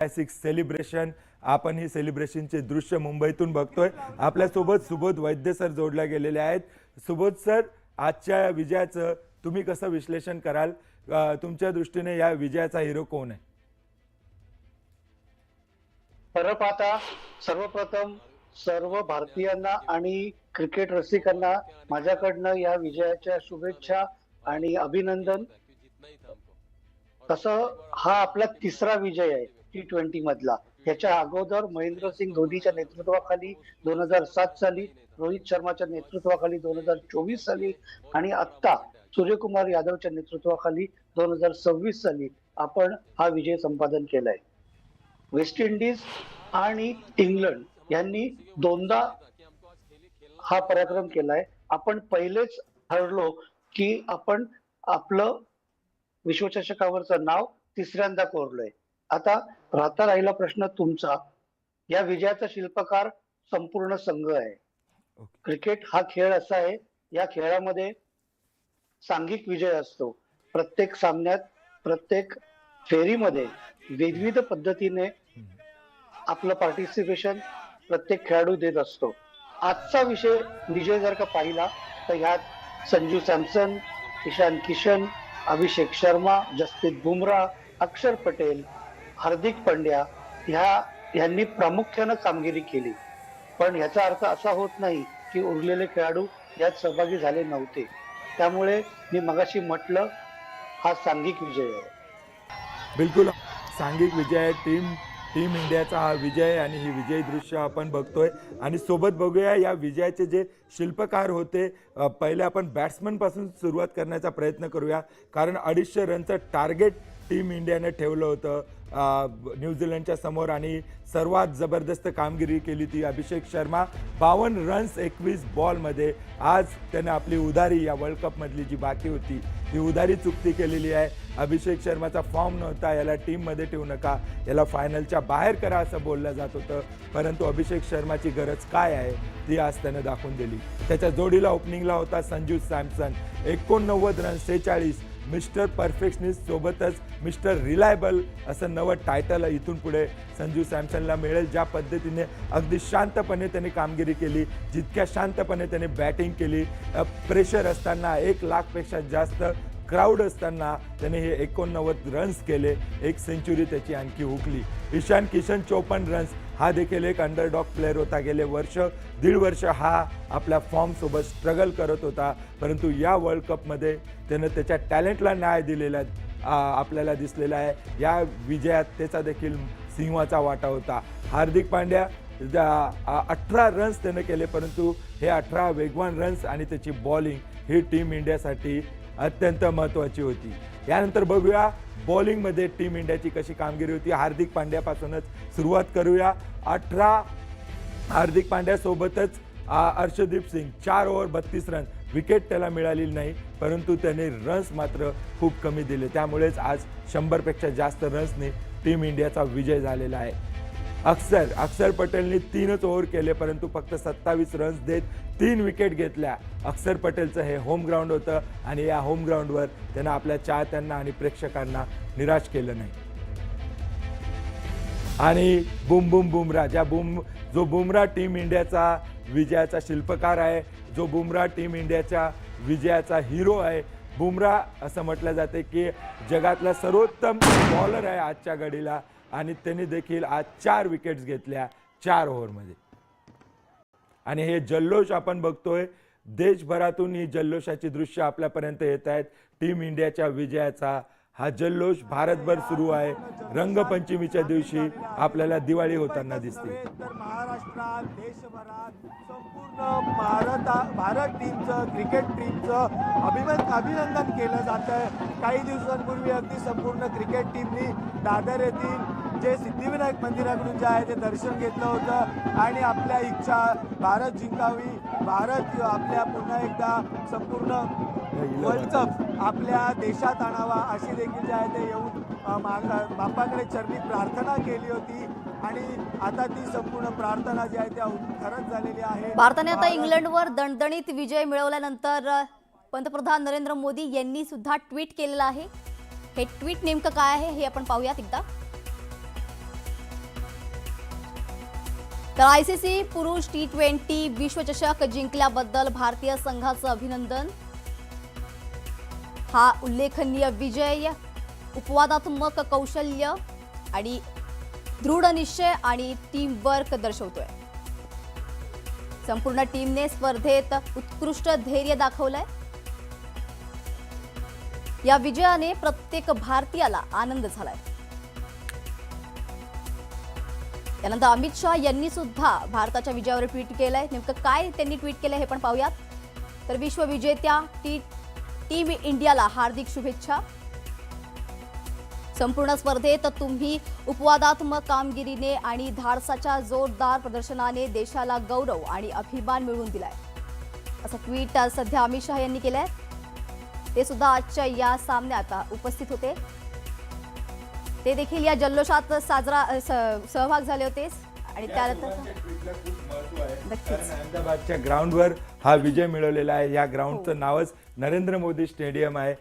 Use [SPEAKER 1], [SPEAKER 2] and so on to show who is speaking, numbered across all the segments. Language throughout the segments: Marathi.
[SPEAKER 1] ऐतिहासिक सेलिब्रेशन, आपण ही सेलिब्रेशनचे दृश्य मुंबईतून बघतोय। आपल्यासोबत सुबोध वैद्य सर जोडले गेलेले आहेत। सुबोध सर, आजच्या विजयाचं तुम्ही कसं विश्लेषण कराल? तुमच्या दृष्टीने या विजयाचा हिरो कोण आहे?
[SPEAKER 2] खरं पाहता सर्वप्रथम सर्व भारतीयांना आणि क्रिकेट रसिकांना माझ्याकडनं या विजयाच्या शुभेच्छा आणि अभिनंदन। तसं हा आपला तिसरा विजय आहे T20 मधला। याच्या अगोदर महेंद्रसिंग धोनीच्या नेतृत्वाखाली 2007 साली, रोहित शर्माच्या नेतृत्वाखाली 2024 साली आणि आता सूर्यकुमार यादवच्या नेतृत्वाखाली 2026 साली आपण हा विजय संपादन केलाय। वेस्ट इंडिज आणि इंग्लंड यांनी दोनदा हा पराक्रम केलाय। आपण पहिलेच ठरलो की आपण आपलं विश्वचषकावरचं नाव तिसऱ्यांदा कोरलंय। आता राहिला प्रश्न तुमचा। या विजयाचा शिल्पकार संपूर्ण संघ आहे। क्रिकेट हा खेळ असा आहे, या खेळामध्ये सांघिक विजय असतो। प्रत्येक सामन्यात, प्रत्येक फेरीमध्ये विविध पद्धतीने आपलं पार्टिसिपेशन प्रत्येक खेळाडू देत असतो। आजचा विजय जर का पाहिला तर ह्यात संजू सॅमसन, ईशान किशन, अभिषेक शर्मा, जसप्रीत बुमराह, अक्षर पटेल, हार्दिक पांड्या यांनी प्रामुख्याने कामगिरी केली। पण याचा अर्थ असा होत नाही की उरलेले खेळाडू यात सहभागी झाले नव्हते। त्यामुळे मी मगाशी म्हटलं, हा सांघिक विजय आहे।
[SPEAKER 1] बिलकुल सांघिक विजय आहे। टीम इंडियाचा हा विजय आणि ही विजयी दृश्य आपण बघतोय। आणि सोबत बघूया या विजयाचे जे शिल्पकार होते। पहिले आपण बॅट्समन पासून सुरुवात करण्याचा प्रयत्न करूया, कारण 250 रनचं टार्गेट टीम इंडियाने ठेवलं होतं न्यूझीलंडच्या समोर आणि सर्वात जबरदस्त कामगिरी केली ती अभिषेक शर्मा। 52 रन्स 21 बॉलमध्ये। आज त्याने आपली उधारी या वर्ल्ड कपमधली जी बाकी होती ती उधारी चुकती केलेली आहे। अभिषेक शर्माचा फॉर्म नव्हता, याला टीममध्ये ठेवू नका, याला फायनलच्या बाहेर करा असं बोललं जात होतं। परंतु अभिषेक शर्माची गरज काय आहे ती आज त्याने दाखवून दिली। त्याच्या जोडीला ओपनिंगला होता Sanju Samson. 89 run 46, mister perfectionist सोबतच मिस्टर रिलायबल असं नवं टायटल इथून पुढे संजू सॅमसनला मिळेल। ज्या पद्धतीने अगदी शांतपणे त्याने कामगिरी केली, जितक्या शांतपणे त्याने बॅटिंग केली, प्रेशर असताना 1 लाखपेक्षा जास्त क्राऊड असताना त्याने हे 89 रन्स केले। 1 सेंचुरी त्याची आणखी हुकली। ईशान किशन 54 रन्स, हा देखील एक अंडरडॉग प्लेअर होता। गेले दीड वर्ष हा आपल्या फॉर्म सोबत स्ट्रगल करत होता, परंतु या वर्ल्ड कपमध्ये त्याने त्याच्या टॅलेंटला न्याय दिलेला आपल्याला दिसलेला आहे। या विजयात त्याचा देखील सिंहाचा वाटा होता। हार्दिक पांड्या 18 रन्स त्याने केले, परंतु हे 18 वेगवान रन्स आणि त्याची बॉलिंग ही टीम इंडियासाठी अत्यंत महत्त्वाची होती। यानंतर बघूया बॉलिंगमध्ये टीम इंडियाची कशी कामगिरी होती। हार्दिक पांड्यापासूनच सुरुवात करूया। 18 हार्दिक पांड्यासोबतच Arshdeep Singh 4 over 32 run, wicket त्याला मिळालेली नाही, परंतु त्याने रन्स मात्र खूप कमी दिले। त्यामुळेच आज 100 पेक्षा जास्त रन्सने टीम इंडियाचा विजय झालेला आहे। अक्षर पटेलने 3च ओव्हर केले, परंतु फक्त 27 रन्स देत 3 विकेट घेतल्या। अक्षर पटेलचं हे होम ग्राउंड होतं आणि या होम ग्राउंडवर त्यानं आपल्या चाहत्यांना आणि प्रेक्षकांना निराश केलं नाही। आणि बुमराह, जो बुमराह टीम इंडियाचा विजयाचा शिल्पकार आहे, जो बुमराह टीम इंडियाच्या विजयाचा हिरो आहे। बुमराह असं म्हटलं जाते की जगातला सर्वोत्तम बॉलर आहे आजच्या घडीला, आणि त्यांनी देखील आज 4 विकेट्स घेतल्या 4 ओव्हरमध्ये। आणि हे जल्लोष आपण बघतोय, देशभरातून ही जल्लोषाची दृश्य आपल्यापर्यंत येत आहेत। टीम इंडियाच्या विजयाचा हा जल्लोष भारतभर सुरू आहे। रंगपंचमीच्या दिवशी आपल्याला दिवाळी होताना दिसते।
[SPEAKER 3] तर महाराष्ट्रात, देशभरात संपूर्ण भारत टीमचं, क्रिकेट टीमचं अभिनंदन केलं जातं। काही दिवसांपूर्वी अगदी संपूर्ण क्रिकेट टीमनी दादर येथील जे सिद्धिविनायक मंदिराकडून जे आहे ते दर्शन घेतलं होतं आणि आपल्या इच्छा भारत जिंकावी, भारत आपल्या पुन्हा एकदा संपूर्ण वर्ल्ड कप आपल्या देशात आणावा अशी देखील जे आहे ते येऊन बाप्पाकडे चरणी प्रार्थना केली होती। आणि आता ती संपूर्ण प्रार्थना जी आहे ती खरंच झालेली आहे।
[SPEAKER 4] भारताने आता इंग्लंडवर दणदणीत विजय मिळवल्यानंतर पंतप्रधान नरेंद्र मोदी यांनी सुद्धा ट्विट केलेलं आहे। हे ट्विट नेमकं काय आहे हे आपण पाहूयात एकदा। तर ICC पुरुष T20 विश्वचषक जिंकल्याबद्दल भारतीय संघाचं अभिनंदन. हा उल्लेखनीय विजय उपवादात्मक कौशल्य आणि दृढ निश्चय आणि टीम वर्क दर्शवतोय. संपूर्ण टीमने स्पर्धेत उत्कृष्ट धैर्य दाखवलंय. या विजयाने प्रत्येक भारतीयाला आनंद झालाय. यानंतर अमित शाह यांनी सुद्धा भारताच्या विजयावर ट्विट केलंय. नेमकं काय त्यांनी ट्विट केलंय हे पण पाहूयात. तर विश्वविजेत्या टीम इंडियाला हार्दिक शुभेच्छा. संपूर्ण स्पर्धेत तुम्ही उपवादात्मक कामगिरीने आणि धाडसाच्या जोरदार प्रदर्शनाने देशाला गौरव आणि अभिमान मिळवून दिलाय, असं ट्विट सध्या अमित शाह यांनी केलंय. ते सुद्धा आजच्या या सामन्यात उपस्थित होते. ते देखील या जल्लोषात सहभाग झाले होते आणि त्यानंतर नक्कीच
[SPEAKER 1] अहमदाबादच्या ग्राउंडवर हा विजय मिळवलेला आहे. या ग्राउंडचं नावच नरेंद्र मोदी स्टेडियम आहे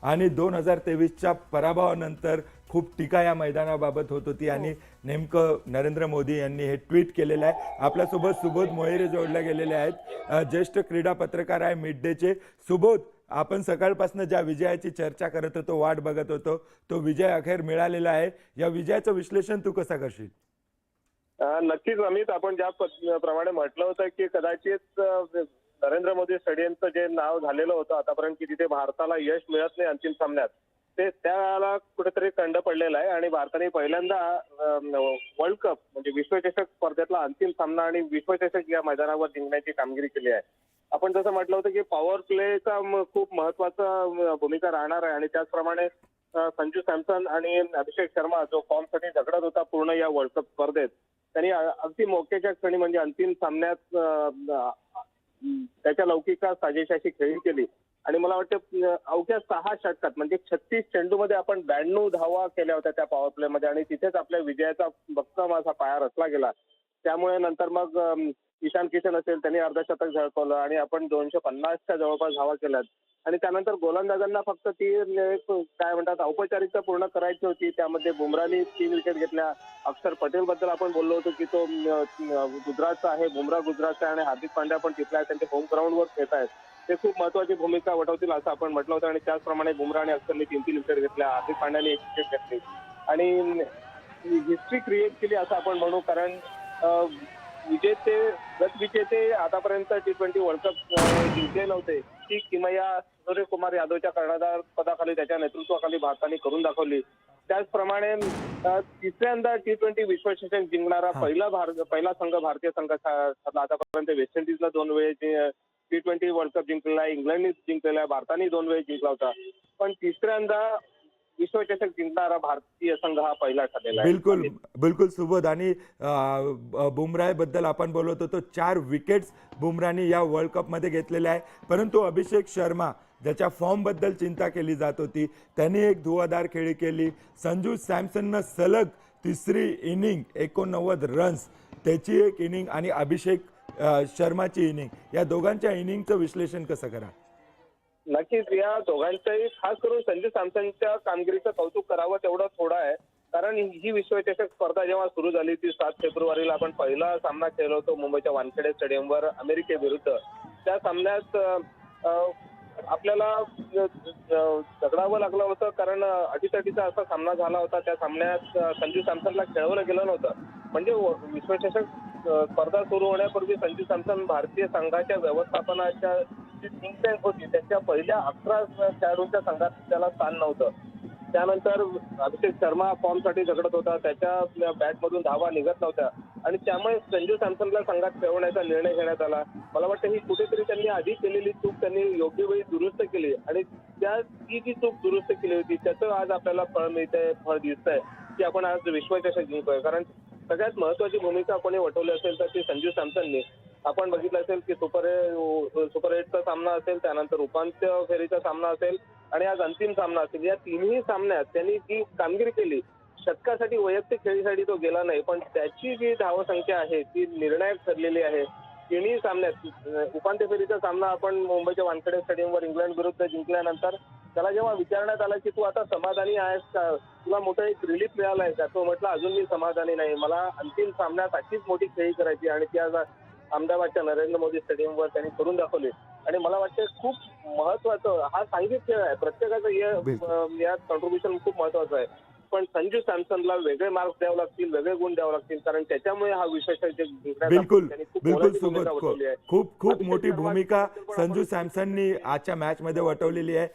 [SPEAKER 1] आणि 2023च्या पराभवानंतर खूप टीका या मैदानाबाबत होत होती आणि नेमकं नरेंद्र मोदी यांनी हे ट्विट केलेलं आहे. आपल्यासोबत सुबोध मोहिरे जोडले गेलेले आहेत, ज्येष्ठ क्रीडा पत्रकार आहे मिड डेचे. सुबोध, आपण सकाळपासून ज्या विजयाची चर्चा करत होतो, वाट बघत होतो, तो विजय अखेर मिळालेला आहे. या विजयाचं विश्लेषण तू कसं करशील?
[SPEAKER 5] नक्कीच अमित, आपण ज्या प्रमाणे म्हटलं होतं की कदाचित नरेंद्र मोदी स्टेडियमचं जे नाव झालेलं होतं आतापर्यंत की तिथे भारताला यश मिळत नाही अंतिम सामन्यात, ते त्याला कुठेतरी खंड पडलेला आहे आणि भारताने पहिल्यांदा वर्ल्ड कप म्हणजे विश्वचषक स्पर्धेतला अंतिम सामना आणि विश्वचषक या मैदानावर जिंकण्याची कामगिरी केली आहे. आपण जसं म्हटलं होतं की पॉवर प्लेचा खूप महत्वाचा भूमिका राहणार आहे आणि त्याचप्रमाणे संजू सॅमसन आणि अभिषेक शर्मा जो फॉर्मसाठी झगडत होता पूर्ण या वर्ल्ड कप स्पर्धेत, त्यांनी अगदी मोक्याच्या क्षणी म्हणजे अंतिम सामन्यात त्याच्या लौकिका साजेशाशी खेळी केली आणि मला वाटतं अवघ्या 6 षटकात म्हणजे 36 चेंडूमध्ये आपण 92 धावा केल्या होत्या त्या पॉवर प्ले मध्ये आणि तिथेच आपल्या विजयाचा भक्कम असा पाया रचला गेला. त्यामुळे नंतर मग ईशान किशन असेल, त्यांनी अर्धशतक झळकवलं आणि आपण 250च्या जवळपास धावा केल्यात आणि त्यानंतर गोलंदाजांना फक्त ती काय म्हणतात औपचारिकता पूर्ण करायची होती. त्यामध्ये बुमराहने 3 विकेट घेतल्या. अक्षर पटेल बद्दल आपण बोललो होतो की तो गुजरातचा आहे, बुमराह गुजरातचा आहे आणि हार्दिक पांड्या पण तिथला आहे, त्यांचे होम ग्राउंडवर खेळत आहेत. ते खूप महत्वाची भूमिका वठवतील असं आपण म्हटलं होतं आणि त्याचप्रमाणे बुमराह आणि अक्षरने 3 विकेट घेतल्या, हार्दिक पांड्याने 1 विकेट घेतली आणि हिस्ट्री क्रिएट केली असं आपण म्हणू. कारण गतविजेते आतापर्यंत T20 वर्ल्ड कप जिंकले नव्हते ती किमया सूर्यकुमार यादवच्या कर्णधार पदाखाली त्याच्या नेतृत्वाखाली भारताने करून दाखवली. त्याचप्रमाणे तिसऱ्यांदा T20 विश्वचषक जिंकणारा पहिला संघ भारतीय संघ ठरला. आतापर्यंत वेस्ट इंडिजला 2 वेळेस T20 वर्ल्ड कप जिंकलेला आहे, इंग्लंडने जिंकलेला आहे, भारताने 2 वेळेस जिंकला होता, पण तिसऱ्यांदा विश्वचषक जिंकणारा भारतीय संघ हा पहिला ठरलेला आहे.
[SPEAKER 1] बिलकुल बिलकुल सुबोध. आणि बुमराह बद्दल आपण बोलत होतो, 4 विकेट्स बुमराहने या वर्ल्ड कप मध्ये घेतलेल्या आहे. परंतु अभिषेक शर्मा ज्याच्या फॉर्म बद्दल चिंता केली जात होती, त्यांनी एक धुवाधार खेळी केली. संजू सॅमसननं सलग 3री इनिंग 89 रन्स, त्याची एक इनिंग आणि अभिषेक शर्माची इनिंग, या दोघांच्या इनिंगचं विश्लेषण कसं करा?
[SPEAKER 5] नक्कीच या दोघांचंही, खास करून संजू सॅमसनच्या कामगिरीचं कौतुक करावं तेवढं थोडं आहे. कारण ही विश्वचषक स्पर्धा जेव्हा सुरू झाली ती 7 फेब्रुवारीला आपण पहिला सामना खेळलो होतो मुंबईच्या वानखेडे स्टेडियमवर अमेरिकेविरुद्ध. त्या सामन्यात आपल्याला झगडावं लागलं होतं कारण अटीतटीचा असा सामना झाला होता. त्या सामन्यात संजू सॅमसनला खेळवलं गेलं नव्हतं. म्हणजे विश्वचषक स्पर्धा सुरू होण्यापूर्वी संजू सॅमसन भारतीय संघाच्या व्यवस्थापनाच्या जी थिंक टँक होती त्याच्या पहिल्या 11 खेळाडूंच्या संघात त्याला स्थान नव्हतं. त्यानंतर अभिषेक शर्मा फॉर्मसाठी झगडत होता, त्याच्या बॅटमधून धावा निघत नव्हत्या आणि त्यामुळे संजू सॅमसनला संघात खेळवण्याचा निर्णय घेण्यात आला. मला वाटतं ही कुठेतरी त्यांनी आधी केलेली चूक त्यांनी योग्य वेळी दुरुस्त केली आणि ती जी चूक दुरुस्त केली होती त्याचं आज आपल्याला फळ मिळतंय, फळ दिसतंय की आपण आज विश्वचषक जिंकतोय. कारण सगळ्यात महत्वाची भूमिका कोणी वठवली असेल तर ती संजू सॅमसनने. आपण बघितलं असेल की सुपर 8चा सामना असेल, त्यानंतर उपांत्य फेरीचा सामना असेल आणि आज अंतिम सामना असेल, या तिन्ही सामन्यात त्यांनी जी कामगिरी केली, षटकासाठी वैयक्तिक खेळीसाठी तो गेला नाही, पण त्याची जी धावसंख्या आहे ती निर्णायक ठरलेली आहे. तिन्ही सामन्यात उपांत्य फेरीचा सामना आपण मुंबईच्या वानखेडे स्टेडियमवर इंग्लंड विरुद्ध जिंकल्यानंतर त्याला जेव्हा विचारण्यात आलं की तू आता समाधानी आहेस का, तुला मोठं एक रिलीफ मिळालं आहे का, तो म्हटलं अजून मी समाधानी नाही, मला अंतिम सामन्यात अशीच मोठी खेळी करायची आणि ती आज अहमदाबादच्या नरेंद्र मोदी स्टेडियमवर त्यांनी करून दाखवली. आणि मला वाटतं खूप महत्वाचं हा सांघिक खेळ आहे, प्रत्येकाचं यात कॉन्ट्रीब्युशन खूप महत्वाचं आहे. पण संजू सॅमसनला वेगळे मार्क्स द्यावे लागतील, वेगळे गुण द्यावे लागतील, कारण त्याच्यामुळे हा विश्वचषक जिंकण्याचा
[SPEAKER 1] बिलकुल
[SPEAKER 5] त्यांनी खूप
[SPEAKER 1] बिलकुल
[SPEAKER 5] मोलाची भूमिका
[SPEAKER 1] सोबत
[SPEAKER 5] वठवली आहे.
[SPEAKER 1] खूप खूप
[SPEAKER 5] अभिषेक
[SPEAKER 1] मोठी
[SPEAKER 5] शर्माची
[SPEAKER 1] भूमिका
[SPEAKER 5] पण
[SPEAKER 1] संजू सॅमसननी आजच्या मॅच मध्ये वठवलेली आहे.